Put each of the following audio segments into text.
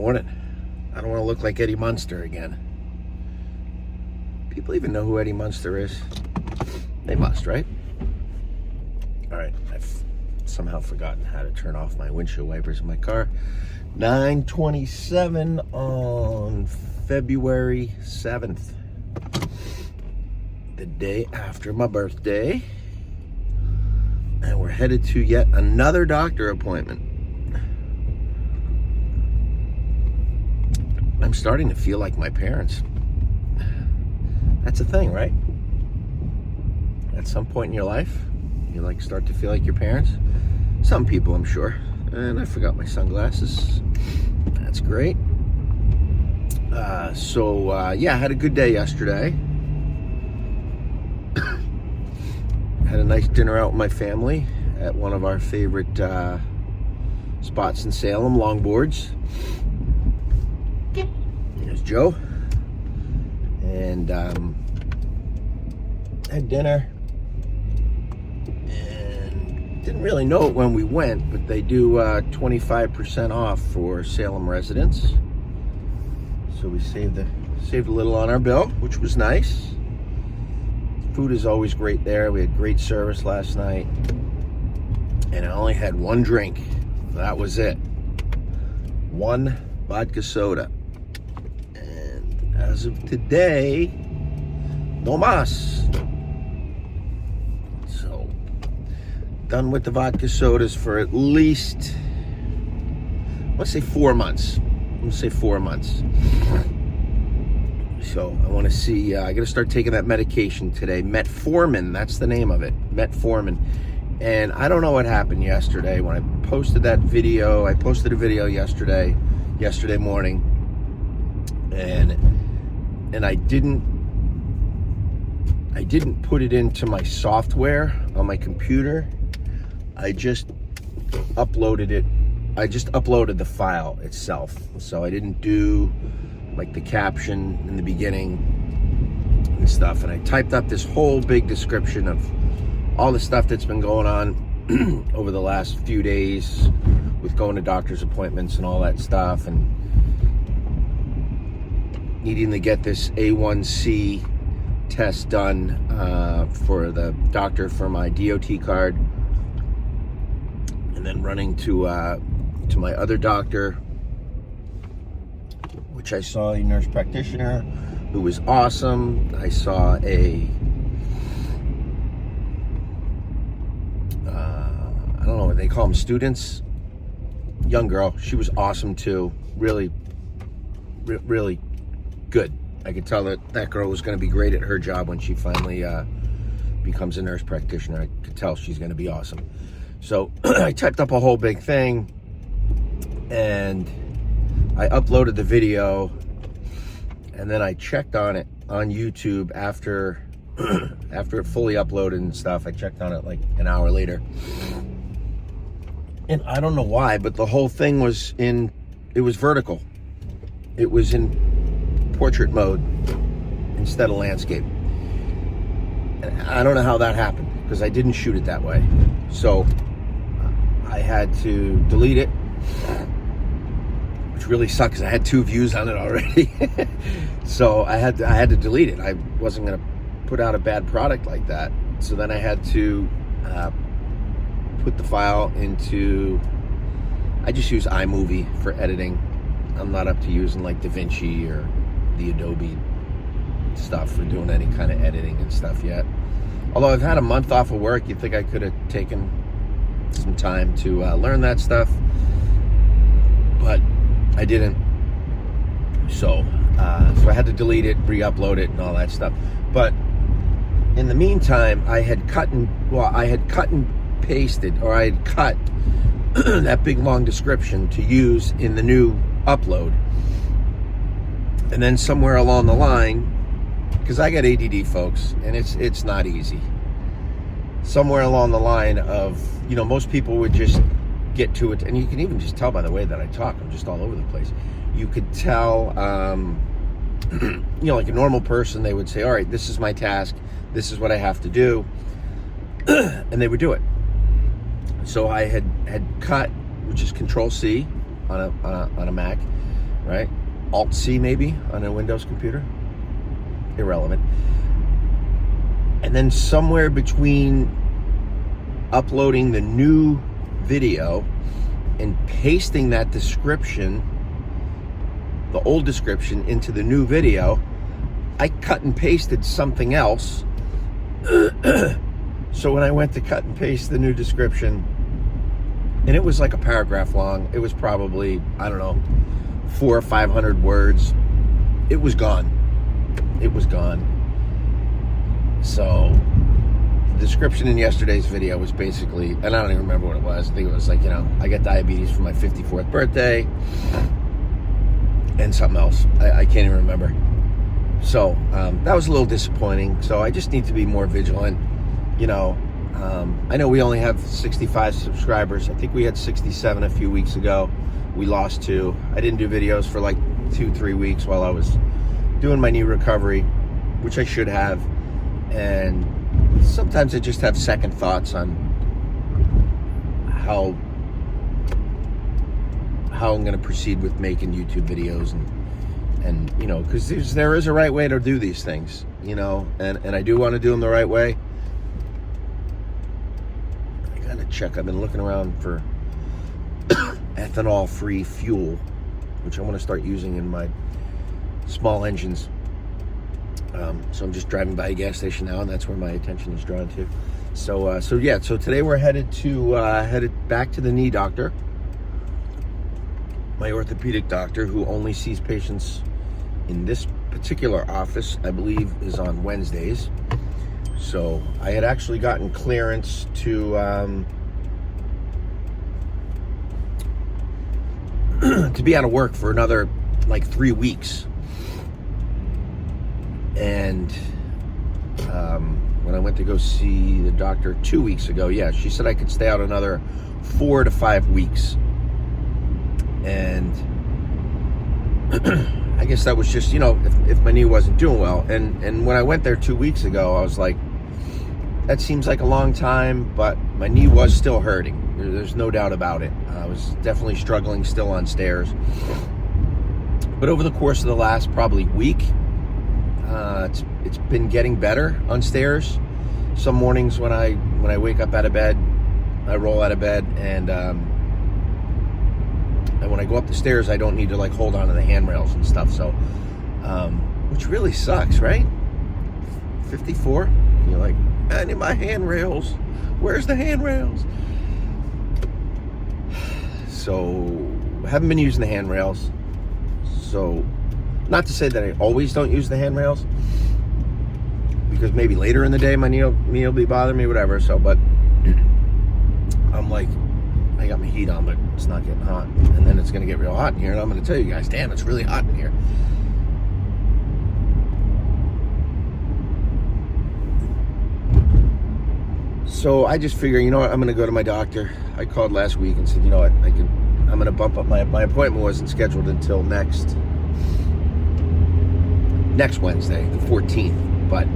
morning. I don't want to look like Eddie Munster again. People even know who Eddie Munster is? They must, right? All right, I've somehow forgotten how to turn off my windshield wipers in my car. 9:27 on February 7th. The day after my birthday. And we're headed to yet another doctor appointment. I'm starting to feel like my parents. That's a thing, right? At some point in your life, you start to feel like your parents. Some people, I'm sure. And I forgot my sunglasses. That's great. Yeah, I had a good day yesterday. Had a nice dinner out with my family at one of our favorite spots in Salem, Longboards. There's Joe. And had dinner. And didn't really know it when we went, but they do 25% off for Salem residents. So we saved a little on our bill, which was nice. Food is always great there. We had great service last night. And I only had one drink. That was it. One vodka soda. And as of today, no mas. So, done with the vodka sodas for at least, let's say 4 months. I'm gonna say 4 months. So I want to see, I got to start taking that medication today. Metformin, that's the name of it. Metformin. And I don't know what happened yesterday when I posted that video. I posted a video yesterday morning. And I didn't put it into my software on my computer. I just uploaded it. I just uploaded the file itself. So I didn't do like the caption in the beginning and stuff. And I typed up this whole big description of all the stuff that's been going on over the last few days with going to doctor's appointments and all that stuff, and needing to get this A1C test done for the doctor for my DOT card, and then running to my other doctor, which I saw a nurse practitioner who was awesome. I saw a, I don't know what they call them, students, young girl. She was awesome too. Really, really good. I could tell that girl was going to be great at her job when she finally becomes a nurse practitioner. I could tell she's going to be awesome. So I typed up a whole big thing, and I uploaded the video, and then I checked on it on YouTube after it fully uploaded and stuff. I checked on it like an hour later. And I don't know why, but the whole thing was it was vertical. It was in portrait mode instead of landscape. And I don't know how that happened, because I didn't shoot it that way. So I had to delete it, which really sucks. I had 2 views on it already. So I had to delete it. I wasn't going to put out a bad product like that. So then I had to put the file into, I just use iMovie for editing. I'm not up to using like DaVinci or the Adobe stuff for doing any kind of editing and stuff yet. Although I've had a month off of work, you'd think I could have taken some time to learn that stuff, but I didn't. So I had to delete it, re-upload it, and all that stuff. But in the meantime, I had cut and pasted, or I had cut that big long description to use in the new upload. And then somewhere along the line, because I got ADD, folks, and it's not easy. Somewhere along the line of, most people would just get to it, and you can even just tell by the way that I talk. I'm just all over the place. You could tell, like a normal person, they would say, all right, this is my task, this is what I have to do, and they would do it. So I had cut, which is Control C on a Mac, right? Alt-C maybe on a Windows computer. Irrelevant. And then somewhere between uploading the new video and pasting that description, the old description, into the new video, I cut and pasted something else. So when I went to cut and paste the new description, and it was like a paragraph long, it was probably, I don't know, 400 or 500 words. It was gone. It was gone. So the description in yesterday's video was basically, and I don't even remember what it was. I think it was like, I got diabetes for my 54th birthday and something else. I can't even remember. So that was a little disappointing. So I just need to be more vigilant. I know we only have 65 subscribers. I think we had 67 a few weeks ago. We lost 2. I didn't do videos for like 2-3 weeks while I was doing my knee recovery, which I should have. And sometimes I just have second thoughts on how I'm going to proceed with making YouTube videos, and because there is a right way to do these things, and I do want to do them the right way. I gotta check. I've been looking around for ethanol-free fuel, which I want to start using in my small engines. So I'm just driving by a gas station now, and that's where my attention is drawn to. So today we're headed back to the knee doctor, my orthopedic doctor, who only sees patients in this particular office, I believe, is on Wednesdays. So I had actually gotten clearance to to be out of work for another like 3 weeks. And when I went to go see the doctor 2 weeks ago, she said I could stay out another 4 to 5 weeks. And I guess that was just, if my knee wasn't doing well. And when I went there 2 weeks ago, I was like, that seems like a long time, but my knee was still hurting. There's no doubt about it. I was definitely struggling still on stairs. But over the course of the last probably week, it's been getting better on stairs. Some mornings when I wake up out of bed, I roll out of bed, and when I go up the stairs, I don't need to like hold on to the handrails and stuff. So, which really sucks, right? 54, you're like, I need my handrails. Where's the handrails? So, I haven't been using the handrails. So, not to say that I always don't use the handrails, because maybe later in the day my knee will be bothering me, whatever. So, but I'm like, I got my heat on, but it's not getting hot. And then it's going to get real hot in here, and I'm going to tell you guys, damn, it's really hot in here. So I just figure, I'm going to go to my doctor. I called last week and said, I'm going to bump up my appointment wasn't scheduled until next Wednesday, the 14th, but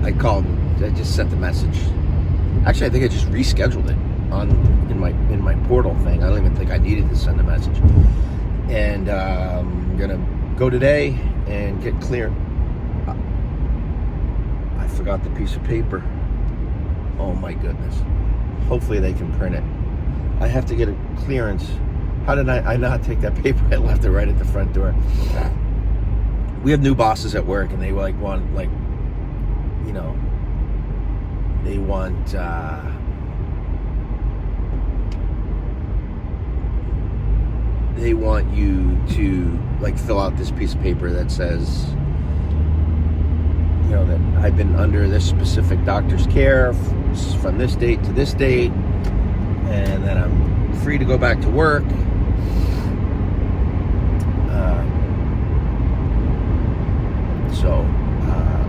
I called, I just sent the message. Actually, I think I just rescheduled it in my portal thing. I don't even think I needed to send a message. And I'm gonna go today and get clear. I forgot the piece of paper. Oh my goodness. Hopefully they can print it. I have to get a clearance. How did I not take that paper? I left it right at the front door. We have new bosses at work, and they want they want they want you to fill out this piece of paper that says that I've been under this specific doctor's care from this date to this date, and that I'm free to go back to work.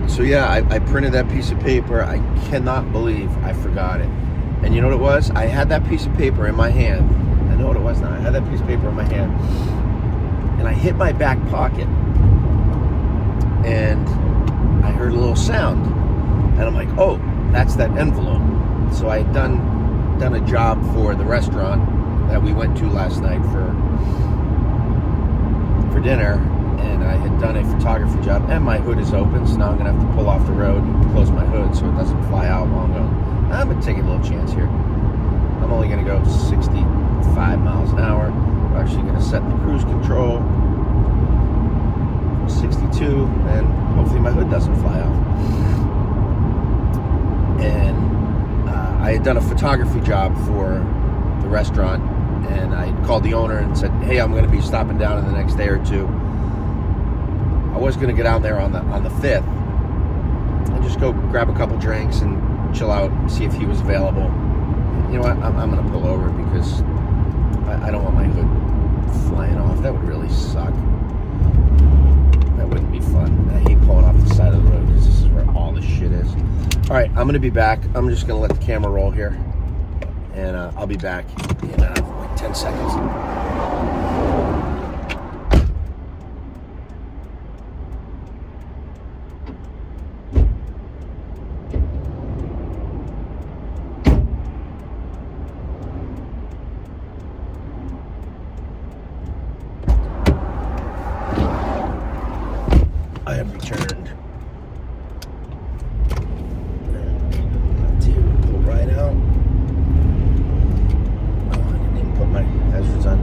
So yeah, I printed that piece of paper. I cannot believe I forgot it. And you know what it was? I had that piece of paper in my hand. I know what it was now. I had that piece of paper in my hand, and I hit my back pocket, and I heard a little sound, and I'm like, oh, that's that envelope. So I had done a job for the restaurant that we went to last night for for dinner, and I had done a photography job, and my hood is open, so now I'm gonna have to pull off the road and close my hood so it doesn't fly out while I'm gonna take a little chance here. I'm only gonna go 65 miles an hour. We're actually gonna set the cruise control 62, and hopefully my hood doesn't fly off. And I had done a photography job for the restaurant, and I called the owner and said, hey, I'm going to be stopping down in the next day or two. I was going to get out there on the 5th and just go grab a couple drinks and chill out and see if he was available. You know what, I'm going to pull over because I don't want my hood flying off. That would really suck. That wouldn't be fun. I hate pulling off the side of the road because this is where all the shit is. All right, I'm going to be back. I'm just going to let the camera roll here, and I'll be back in like 10 seconds. I have returned. Pull right out. Oh, I didn't even put my hazards on.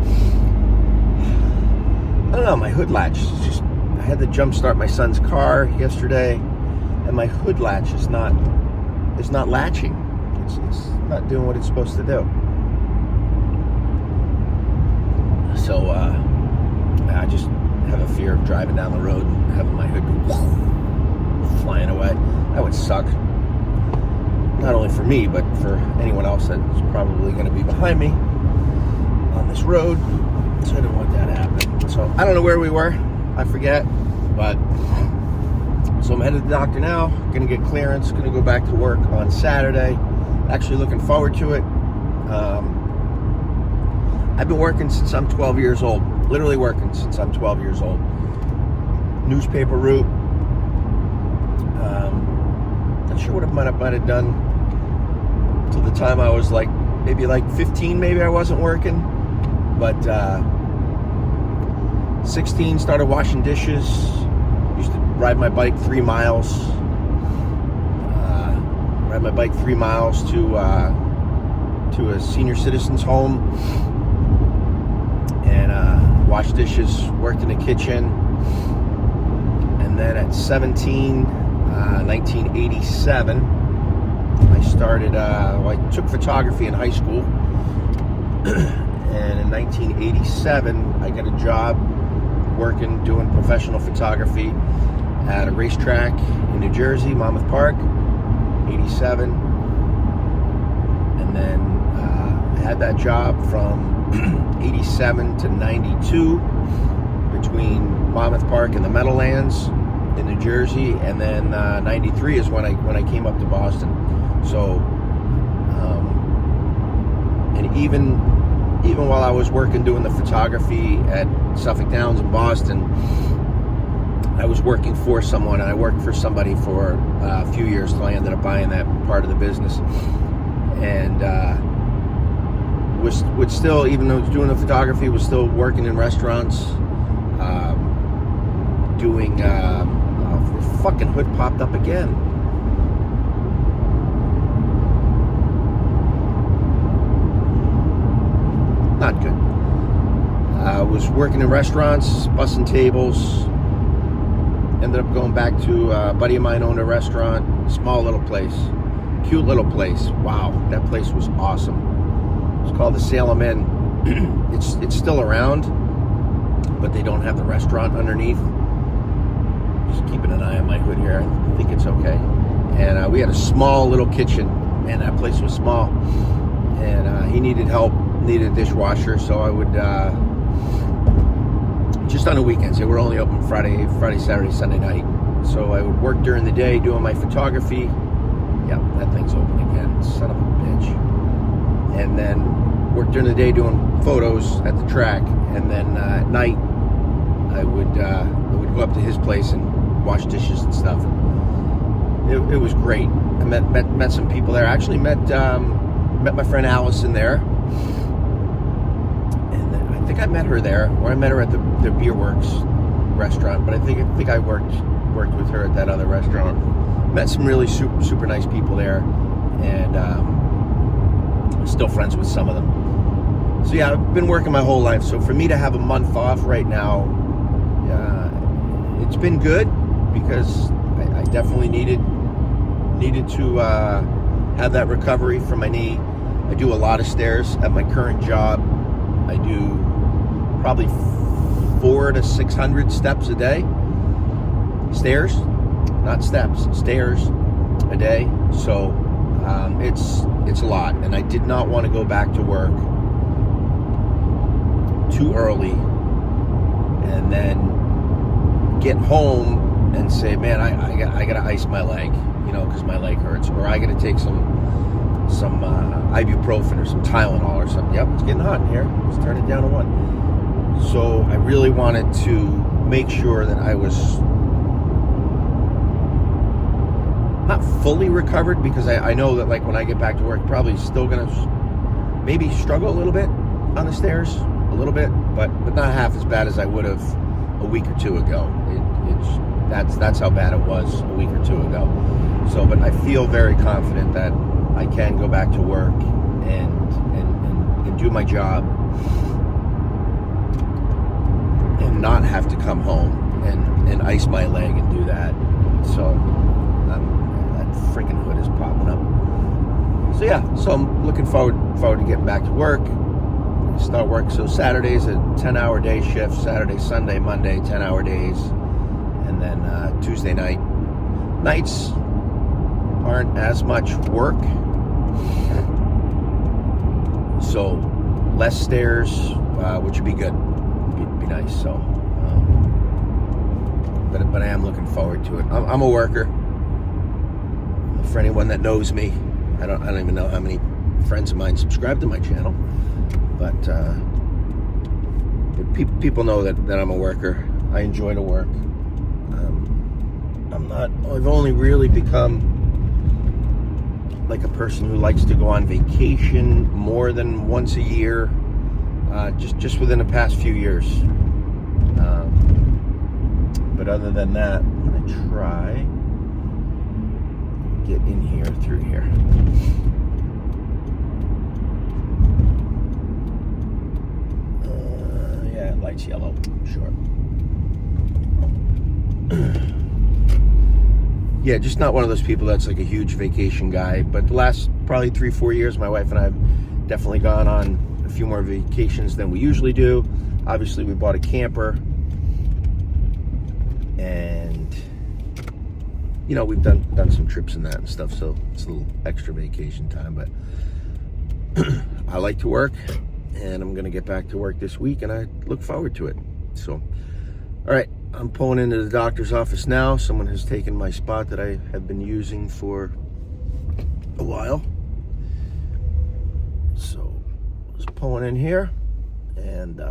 I don't know, my hood latch is just, I had to jump start my son's car yesterday, and my hood latch is not latching. It's not doing what it's supposed to do. So I just have a fear of driving down the road and having my hood go flying away. That would suck. Not only for me, but for anyone else that's probably going to be behind me on this road. So I don't want that to happen. So I don't know where we were. I forget. But so I'm headed to the doctor now. Going to get clearance. Going to go back to work on Saturday. Actually looking forward to it. I've been working since I'm 12 years old. Literally working since I'm 12 years old. Newspaper route. Not sure what I might have done till the time I was maybe 15. Maybe I wasn't working, but 16 started washing dishes. Used to ride my bike 3 miles. Ride my bike 3 miles to a senior citizens home. And washed dishes, worked in the kitchen, and then at 1987, I started, I took photography in high school, and in 1987, I got a job doing professional photography at a racetrack in New Jersey, Monmouth Park, 87, and then I had that job from 87 to 92 between Monmouth Park and the Meadowlands in New Jersey, and then 93 is when I came up to Boston. So and even while I was working doing the photography at Suffolk Downs in Boston, I was working for someone, and I worked for somebody for a few years till I ended up buying that part of the business. And was still, even though I was doing the photography, was still working in restaurants, doing, the fucking hood popped up again. Not good. Was working in restaurants, bussing tables, ended up going back to a buddy of mine owned a restaurant, small little place, cute little place. Wow, that place was awesome. It's called the Salem Inn. It's still around, but they don't have the restaurant underneath. Just keeping an eye on my hood here. I think it's okay. And we had a small little kitchen. Man, that place was small. And he needed help, needed a dishwasher, so I would, just on the weekends, they were only open Friday, Saturday, Sunday night. So I would work during the day doing my photography. Yep, that thing's open again. Son of a bitch. And then work during the day doing photos at the track, and then at night I would go up to his place and wash dishes and stuff. It was great. I met some people there. I actually met my friend Allison there, and I think I met her there, or I met her at the Beer Works restaurant. But I think I worked with her at that other restaurant. Met some really super nice people there, and still friends with some of them. So yeah, I've been working my whole life. So for me to have a month off right now, it's been good, because I definitely needed to have that recovery from my knee. I do a lot of stairs at my current job. I do probably 400 to 600 steps a day. Stairs, not steps, stairs a day. So it's a lot, and I did not want to go back to work too early and then get home and say, man, I gotta ice my leg, because my leg hurts, or I gotta take some ibuprofen or some Tylenol or something. Yep, it's getting hot in here. Let's turn it down to 1. So I really wanted to make sure that I was not fully recovered, because I know that, like, when I get back to work, probably still gonna maybe struggle a little bit on the stairs, a little bit, but not half as bad as I would have a week or two ago. That's how bad it was a week or two ago. So, but I feel very confident that I can go back to work and do my job and not have to come home and ice my leg and do that. So that freaking hood is popping up. So yeah, so I'm looking forward to getting back to work. Start work. So Saturday's a 10-hour day shift. Saturday, Sunday, Monday, 10-hour days, and then Tuesday nights aren't as much work. So less stairs, which would be good. Be nice. So, but I am looking forward to it. I'm a worker. For anyone that knows me, I don't even know how many friends of mine subscribe to my channel, but people know that I'm a worker. I enjoy to work. I've only really become like a person who likes to go on vacation more than once a year, just within the past few years. But other than that, I'm gonna try get in here through here. Yeah, light's yellow. Sure. Yeah, just not one of those people that's like a huge vacation guy. But the last probably 3-4 years, my wife and I have definitely gone on a few more vacations than we usually do. Obviously, we bought a camper, and we've done some trips in that and stuff. So it's a little extra vacation time. But I like to work, and I'm gonna get back to work this week, and I look forward to it. So, all right. I'm pulling into the doctor's office now. Someone has taken my spot that I have been using for a while. So, just pulling in here, and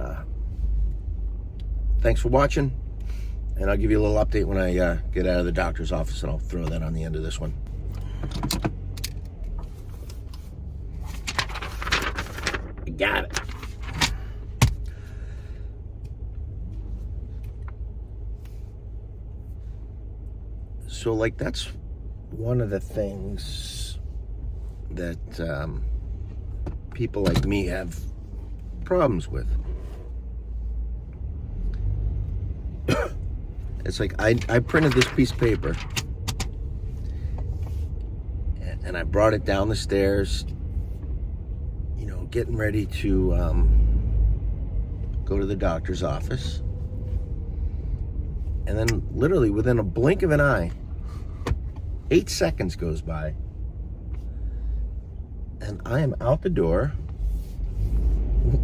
thanks for watching. And I'll give you a little update when I get out of the doctor's office, and I'll throw that on the end of this one. I got it. So, like, that's one of the things that people like me have problems with. It's like I printed this piece of paper, and I brought it down the stairs, getting ready to go to the doctor's office. And then literally within a blink of an eye, 8 seconds goes by, and I am out the door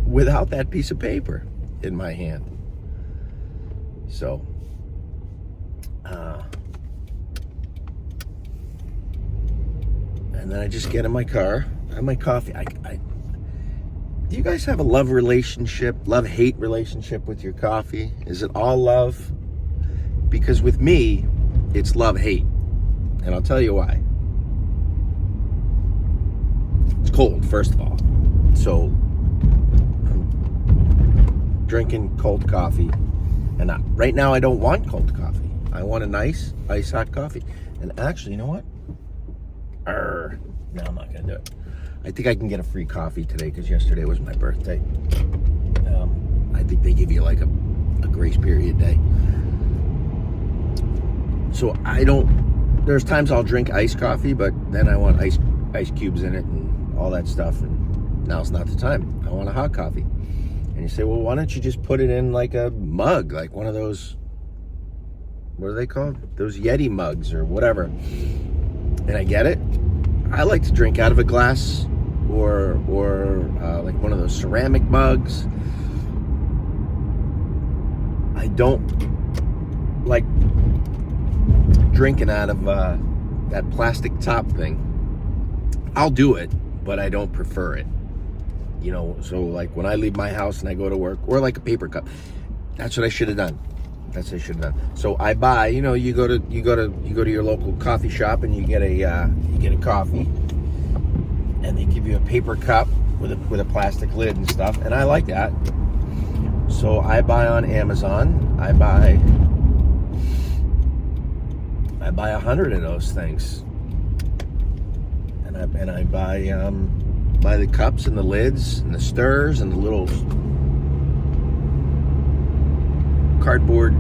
without that piece of paper in my hand. So, and then I just get in my car, I have my coffee. Do you guys have a love-hate relationship with your coffee? Is it all love? Because with me, it's love-hate. And I'll tell you why. It's cold, first of all. So drinking cold coffee. And right now I don't want cold coffee. I want a nice ice hot coffee. And actually, you know what? No, I'm not gonna do it. I think I can get a free coffee today because yesterday was my birthday. I think they give you like a grace period day. So there's times I'll drink iced coffee, but then I want ice cubes in it and all that stuff, and now's not the time. I want a hot coffee. And you say, well, why don't you just put it in like a mug, like one of those, what are they called? Those Yeti mugs or whatever. And I get it. I like to drink out of a glass or like one of those ceramic mugs. I don't like drinking out of that plastic top thing. I'll do it, but I don't prefer it. You know, so like when I leave my house and I go to work, or like a paper cup. That's what I should have done. So I buy, you know, you go to your local coffee shop and you get a coffee, and they give you a paper cup with a plastic lid and stuff, and I like that. So I buy on Amazon. I buy 100 of those things, and I buy the cups and the lids and the stirs and the little cardboard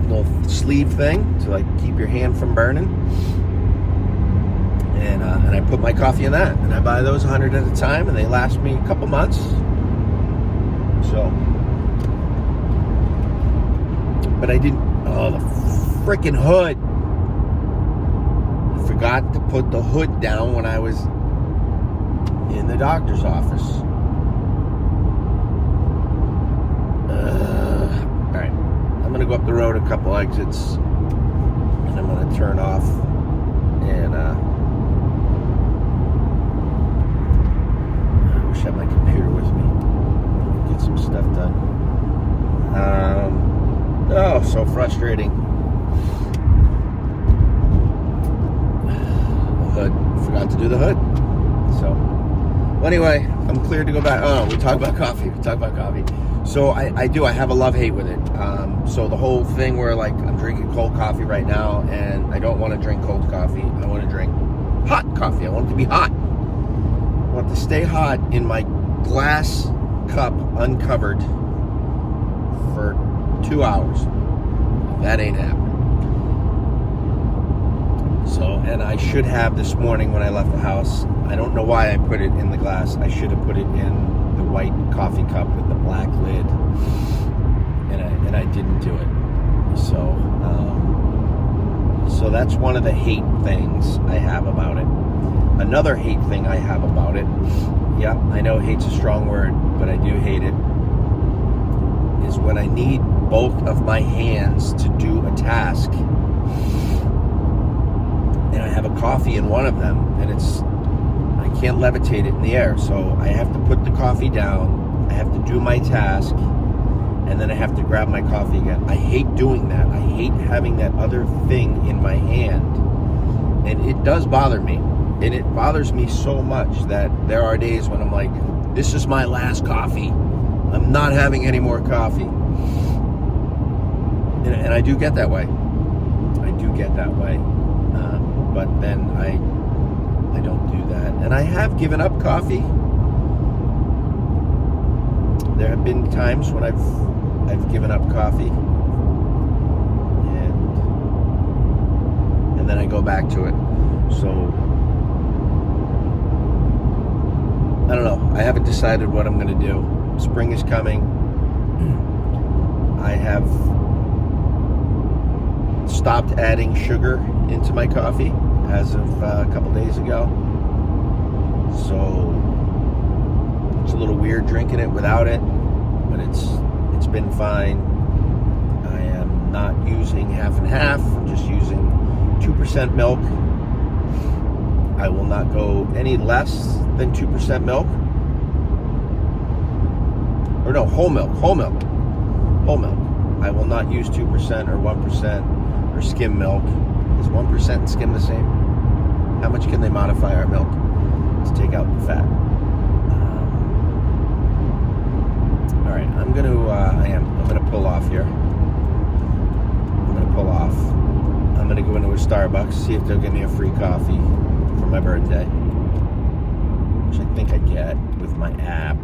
little sleeve thing to like keep your hand from burning. And I put my coffee in that, and I buy those 100 at a time, and they last me a couple months. So, but I didn't. Oh, the freaking hood! I forgot to put the hood down when I was in the doctor's office. All right, I'm gonna go up the road a couple exits, and I'm gonna turn off and. I have my computer with me. Get some stuff done. Oh, so frustrating. The hood. Forgot to do the hood. So, well, anyway, I'm cleared to go back. Oh, we talk about coffee. So I have a love-hate with it. So the whole thing where like I'm drinking cold coffee right now, and I don't want to drink cold coffee. I want to drink hot coffee. I want it to be hot. I want to stay hot in my glass cup uncovered for 2 hours. That ain't happening. So, and I should have this morning when I left the house. I don't know why I put it in the glass. I should have put it in the white coffee cup with the black lid. And I didn't do it. So that's one of the hate things I have about it. Another hate thing I have about it, yeah, I know hate's a strong word, but I do hate it, is when I need both of my hands to do a task, and I have a coffee in one of them, and I can't levitate it in the air, so I have to put the coffee down, I have to do my task, and then I have to grab my coffee again. I hate doing that. I hate having that other thing in my hand, and it does bother me. And it bothers me so much that there are days when I'm like, this is my last coffee. I'm not having any more coffee. And I do get that way. But then I don't do that. And I have given up coffee. There have been times when I've given up coffee. And then I go back to it. So I don't know. I haven't decided what I'm going to do. Spring is coming. I have stopped adding sugar into my coffee as of a couple days ago. So it's a little weird drinking it without it, but it's been fine. I am not using half and half. I'm just using 2% milk. I will not go any less than 2% milk. Or no, whole milk. I will not use 2% or 1% or skim milk. Is 1% and skim the same? How much can they modify our milk to take out the fat? right, I'm gonna pull off here. I'm gonna pull off. I'm gonna go into a Starbucks, see if they'll give me a free coffee for my birthday, which I think I get with my app,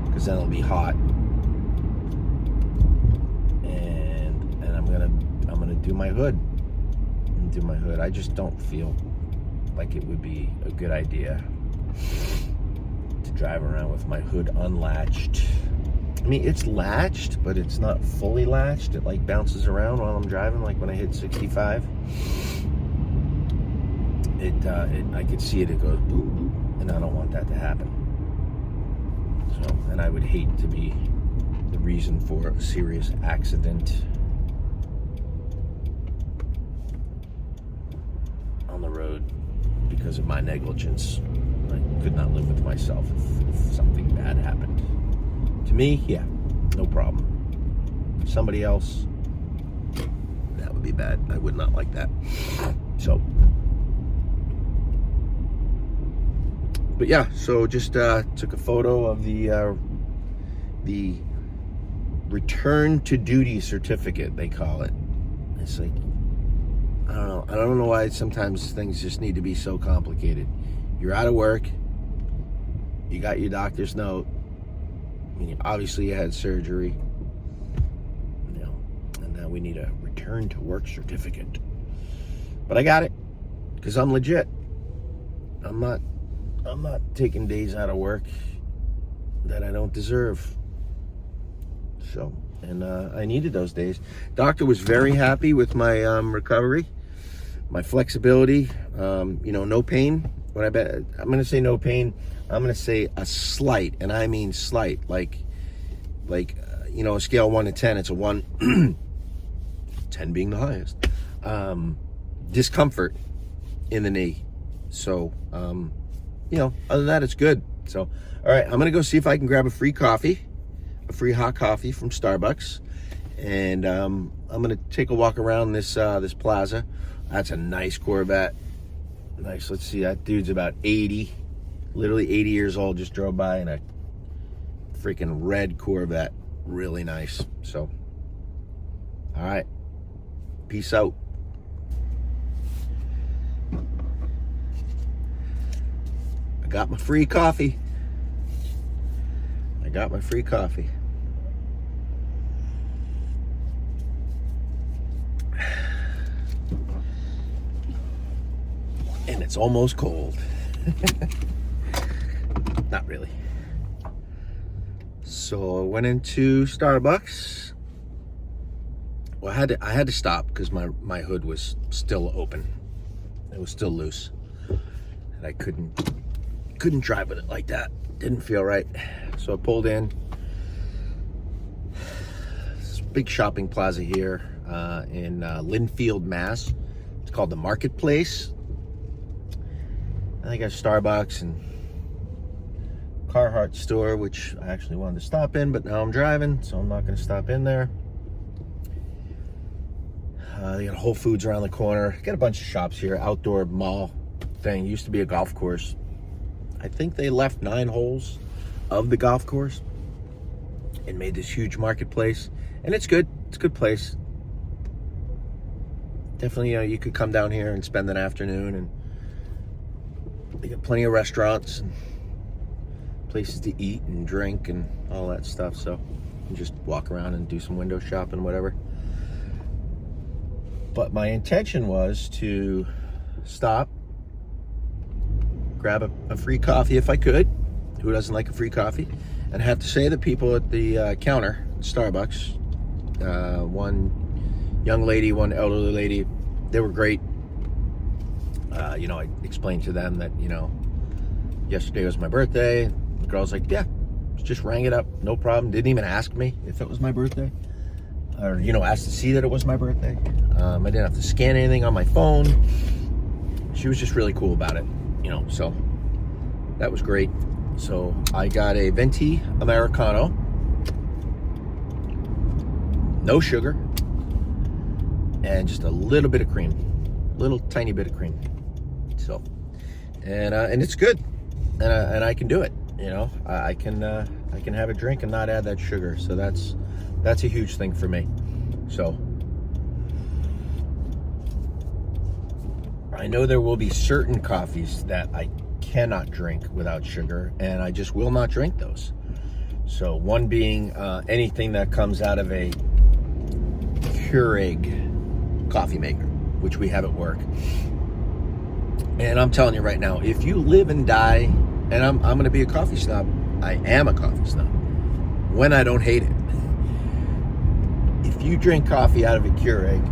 because then it'll be hot. And I'm gonna do my hood. I just don't feel like it would be a good idea to drive around with my hood unlatched. I mean, it's latched, but it's not fully latched. It like bounces around while I'm driving, like when I hit 65. I could see it goes boo, boo, and I don't want that to happen. So, and I would hate to be the reason for a serious accident on the road because of my negligence. I could not live with myself if something bad happened to me. Yeah, no problem. Somebody else, that would be bad. I would not like that. So, but yeah, so just took a photo of the return to duty certificate, they call it. It's like, I don't know why sometimes things just need to be so complicated. You're out of work, you got your doctor's note, I mean, obviously you had surgery, and now we need a return to work certificate. But I got it, because I'm legit. I'm not taking days out of work that I don't deserve. So, and I needed those days. Doctor was very happy with my recovery, my flexibility, no pain. I'm going to say no pain. I'm going to say a slight, and I mean slight, like a scale 1 to 10, it's a 1, 10 being the highest, discomfort in the knee. So, other than that, it's good. So, all right, I'm going to go see if I can grab a free hot coffee from Starbucks. And I'm going to take a walk around this plaza. That's a nice Corvette. Nice. Let's see, that dude's about 80, literally 80 years old, just drove by in a freaking red Corvette. Really nice. So, all right, peace out. I got my free coffee. And it's almost cold. Not really. So I went into Starbucks. Well, I had to stop because my hood was still open. It was still loose. And I couldn't drive with it like that. Didn't feel right. So I pulled in. This big shopping plaza here in Linfield, Mass. It's called the Marketplace. I think I have Starbucks and Carhartt store, which I actually wanted to stop in, but now I'm driving, so I'm not going to stop in there. They got Whole Foods around the corner. Got a bunch of shops here. Outdoor mall thing. Used to be a golf course. I think they left 9 holes of the golf course and made this huge marketplace. And it's good. It's a good place. Definitely, you could come down here and spend an afternoon, and they got plenty of restaurants and places to eat and drink and all that stuff. So you can just walk around and do some window shopping, whatever. But my intention was to stop, grab a free coffee if I could. Who doesn't like a free coffee? And I have to say, the people at the counter at Starbucks, one young lady, one elderly lady, they were great. I explained to them that, yesterday was my birthday. The girl's like, yeah, just rang it up, no problem. Didn't even ask me if it was my birthday, or asked to see that it was my birthday. I didn't have to scan anything on my phone. She was just really cool about it, so that was great. So I got a venti Americano, no sugar, and just a little bit of cream, little tiny bit of cream. So, and it's good, and I can do it. I can I can have a drink and not add that sugar. So that's a huge thing for me. So I know there will be certain coffees that I cannot drink without sugar, and I just will not drink those. So one being anything that comes out of a Keurig coffee maker, which we have at work. And I'm telling you right now, if you live and die, and I'm going to be a coffee snob, I am a coffee snob, when I don't hate it. If you drink coffee out of a Keurig,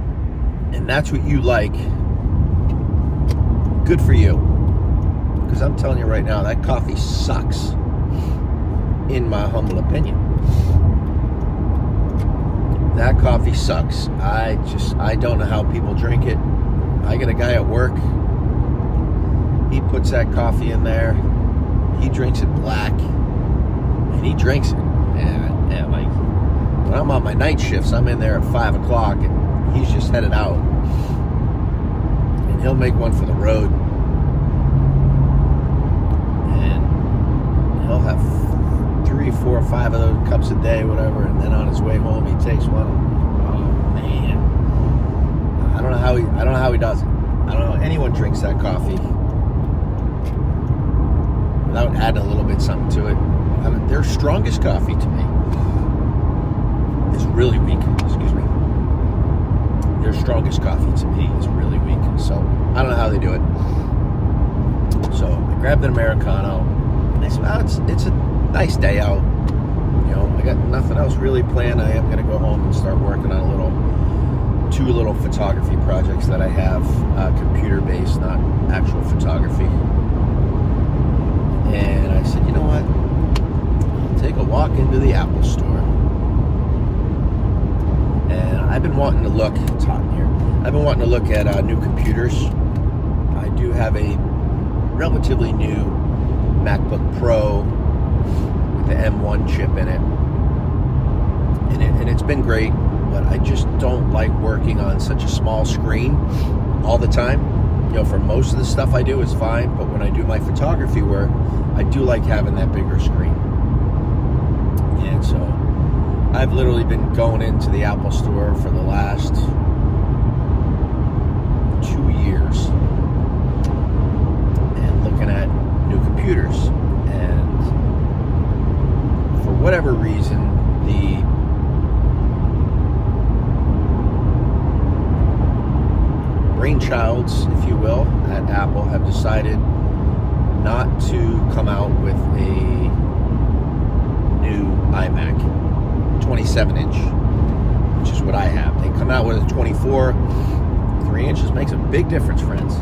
and that's what you like, good for you. Because I'm telling you right now, that coffee sucks, in my humble opinion. That coffee sucks. I don't know how people drink it. I got a guy at work. He puts that coffee in there. He drinks it black, and he drinks it. And like when I'm on my night shifts, I'm in there at 5 o'clock, and he's just headed out. And he'll make one for the road, and he'll have 3, 4, 5 of those cups a day, whatever. And then on his way home, he takes one. Oh man, I don't know how he does it. I don't know how anyone drinks that coffee without adding a little bit something to it. I mean, their strongest coffee to me is really weak. Excuse me. Their strongest coffee to me is really weak. So I don't know how they do it. So I grabbed an Americano. And I said, well, it's a nice day out. You know, I got nothing else really planned. I am going to go home and start working on two little photography projects that I have, computer-based, not actual photography. And I said, you know what? I'll take a walk into the Apple store. And I've been wanting to look, it's hot in here. I've been wanting to look at new computers. I do have a relatively new MacBook Pro with the M1 chip in it. And it's been great, but I just don't like working on such a small screen all the time. You know, for most of the stuff I do is fine, but when I do my photography work, I do like having that bigger screen. And so I've literally been going into the Apple store for the last 2 years and looking at new computers. And for whatever reason, the brainchilds, if you will, at Apple have decided not to come out with a new iMac 27-inch, which is what I have. They come out with a 24. 3 inches makes a big difference, friends.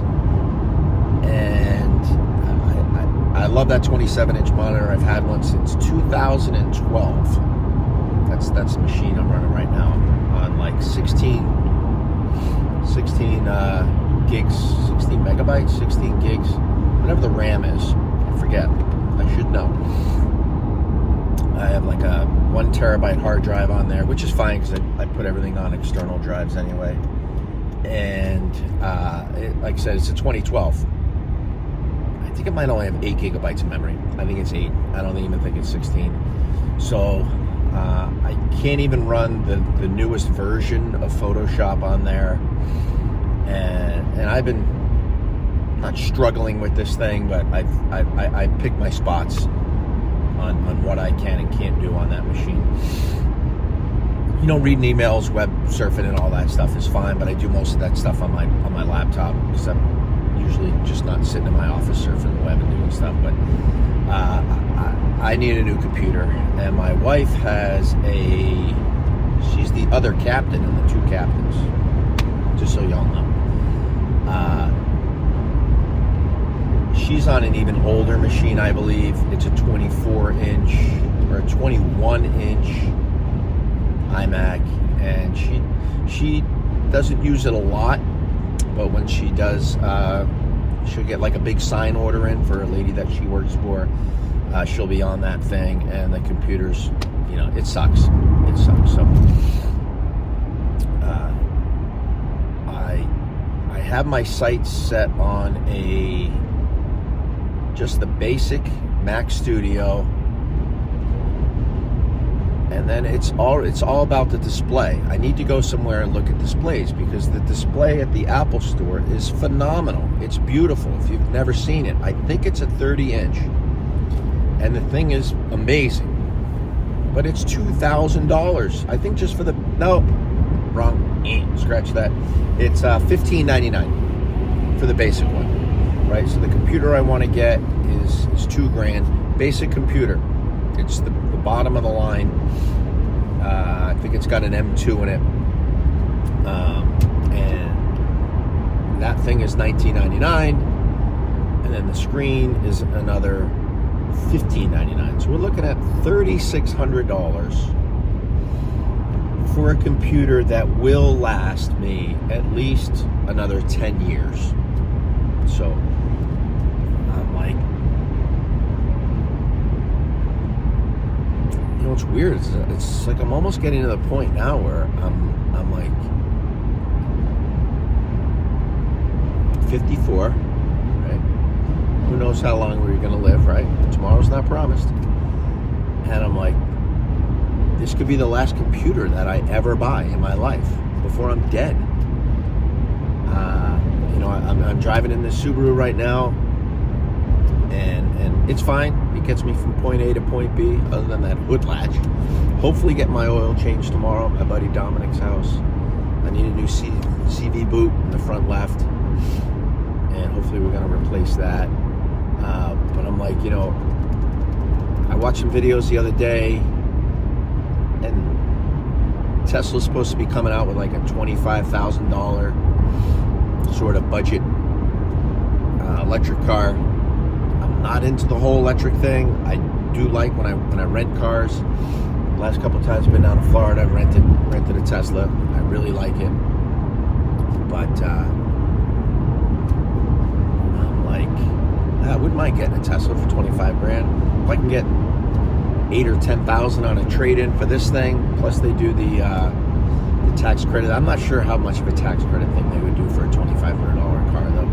And I love that 27-inch monitor. I've had one since 2012. That's the machine I'm running right now on like 16 gigs, 16 megabytes, 16 gigs, whatever the RAM is. I forget. I should know. I have like a 1 terabyte hard drive on there, which is fine because I put everything on external drives anyway. And like I said, it's a 2012. I think it might only have 8 gigabytes of memory. I think it's 8. I don't even think it's 16. So I can't even run the newest version of Photoshop on there. And I've been not struggling with this thing, but I pick my spots on what I can and can't do on that machine. You know, reading emails, web surfing, and all that stuff is fine, but I do most of that stuff on my laptop because I'm usually just not sitting in my office surfing the web and doing stuff. But I need a new computer, and my wife has she's the other captain in the 2 captains, just so y'all know. She's on an even older machine, I believe. It's a 24-inch or a 21-inch iMac, and she doesn't use it a lot, but when she does, she'll get like a big sign order in for a lady that she works for. She'll be on that thing, and the computers, you know, it sucks. It sucks. So I have my sights set on just the basic Mac Studio And then it's all about the display. I need to go somewhere and look at displays, because the display at the Apple store is phenomenal. It's beautiful. If you've never seen it, I think it's a 30-inch, and the thing is amazing. But it's $2,000. I think just for the wrong. Scratch that. It's $1,599 for the basic one, right? So the computer I want to get is $2,000. Basic computer. It's the bottom of the line. I think it's got an M2 in it, and that thing is $19.99, and then the screen is another $15.99. So we're looking at $3,600 for a computer that will last me at least another 10 years. So I'm like, you know, it's weird. It's like I'm almost getting to the point now where I'm like 54, right? Who knows how long we're going to live, right? Tomorrow's not promised. And I'm like, this could be the last computer that I ever buy in my life before I'm dead. You know, I'm driving in this Subaru right now, and it's fine. It gets me from point A to point B, other than that hood latch. Hopefully get my oil changed tomorrow at my buddy Dominic's house. I need a new CV boot in the front left, and hopefully we're going to replace that. But I'm like, you know, I watched some videos the other day, and Tesla's supposed to be coming out with like a $25,000 sort of budget electric car. I'm not into the whole electric thing. I do like when I rent cars. The last couple of times I've been down to Florida, I've rented a Tesla. I really like it. But I'm like, I wouldn't mind getting a Tesla for $25,000. If I can get 8,000 or 10,000 on a trade-in for this thing, plus they do the tax credit. I'm not sure how much of a tax credit thing they would do for a $2,500 car, though.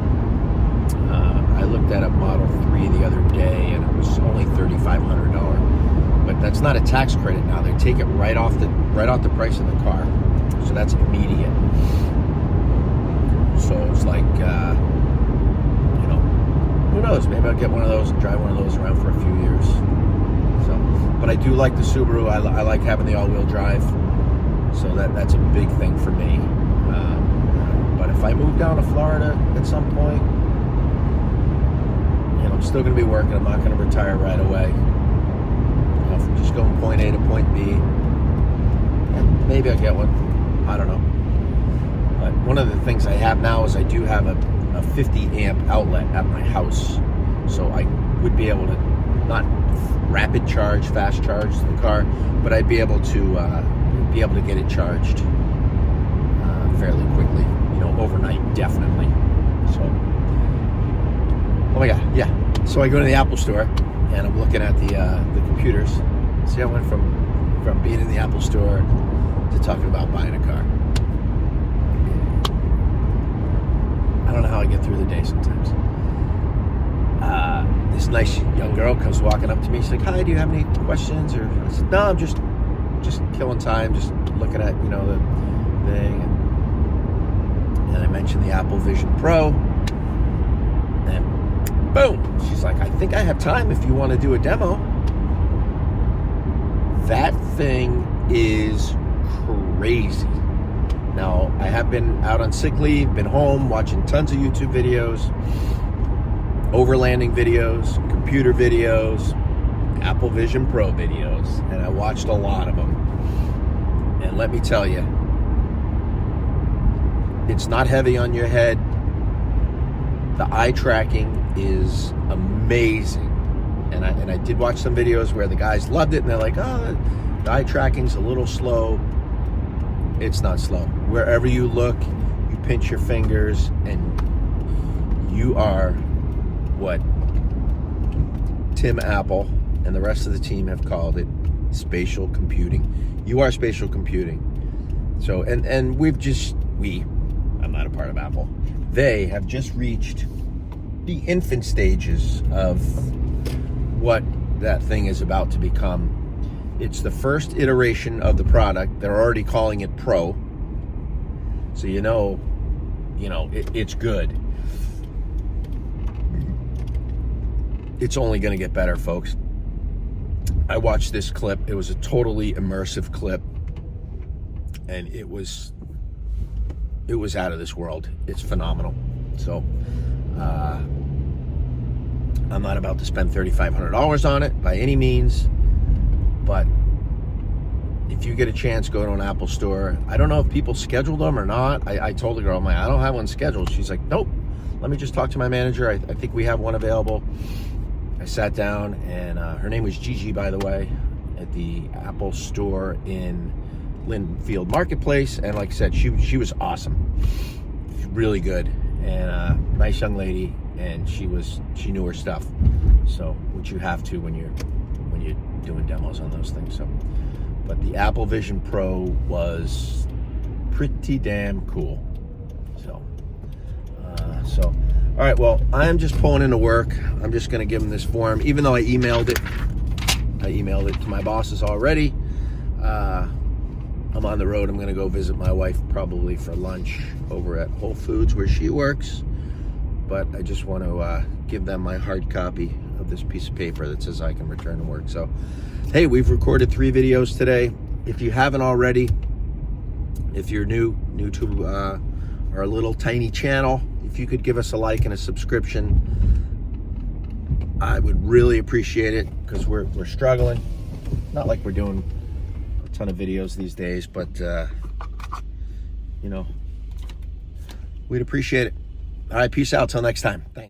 I looked at a Model 3 the other day, and it was only $3,500. But that's not a tax credit now. They take it right off the price of the car, so that's immediate. So it's like, you know, who knows? Maybe I'll get one of those and drive one of those around for a few years. So, but I do like the Subaru. I like having the all-wheel drive. So that's a big thing for me. But if I move down to Florida at some point, and I'm still going to be working, I'm not going to retire right away. You know, if I'm just going point A to point B, maybe I'll get one. I don't know. But one of the things I have now is I do have a 50 amp outlet at my house. So I would be able to not rapid charge, fast charge the car, but I'd be able to get it charged fairly quickly, you know, overnight, definitely. So, oh my God, yeah. So I go to the Apple store, and I'm looking at the computers. See, I went from being in the Apple store to talking about buying a car. I don't know how I get through the day sometimes. This nice young girl comes walking up to me. She's like, "Hi, do you have any questions?" Or I said, "No, I'm just killing time, just looking at, you know, the thing." And I mentioned the Apple Vision Pro, and boom, she's like, "I think I have time if you want to do a demo." That thing is crazy. Now, I have been out on sick leave, been home watching tons of YouTube videos, overlanding videos, computer videos, Apple Vision Pro videos, and I watched a lot of them. And let me tell you, it's not heavy on your head. The eye tracking is amazing. And I did watch some videos where the guys loved it, and they're like, "Oh, the eye tracking's a little slow." It's not slow. Wherever you look, you pinch your fingers, and you are what Tim Apple and the rest of the team have called it, spatial computing. You are spatial computing. So, and I'm not a part of Apple. They have just reached the infant stages of what that thing is about to become. It's the first iteration of the product. They're already calling it Pro. So you know, it's good. It's only going to get better, folks. I watched this clip. It was a totally immersive clip, and it was out of this world. It's phenomenal. So I'm not about to spend $3,500 on it by any means, but if you get a chance, go to an Apple store. I don't know if people scheduled them or not. I told the girl, I'm like, I don't have one scheduled. She's like, nope, let me just talk to my manager. I think we have one available. I sat down, and her name was Gigi, by the way, at the Apple store in Linfield Marketplace. And like I said, she was awesome. She's really good, and nice young lady, and she knew her stuff. So, which you have to when you're doing demos on those things. So, but the Apple Vision Pro was pretty damn cool. So, all right, well, I'm just pulling into work. I'm just going to give them this form, even though I emailed it to my bosses already. I'm on the road. I'm going to go visit my wife probably for lunch over at Whole Foods where she works. But I just want to give them my hard copy of this piece of paper that says I can return to work. So, hey, we've recorded 3 videos today. If you haven't already, if you're new to our little tiny channel, if you could give us a like and a subscription, I would really appreciate it, because we're struggling. Not like we're doing a ton of videos these days, but we'd appreciate it. All right, peace out till next time. Thanks.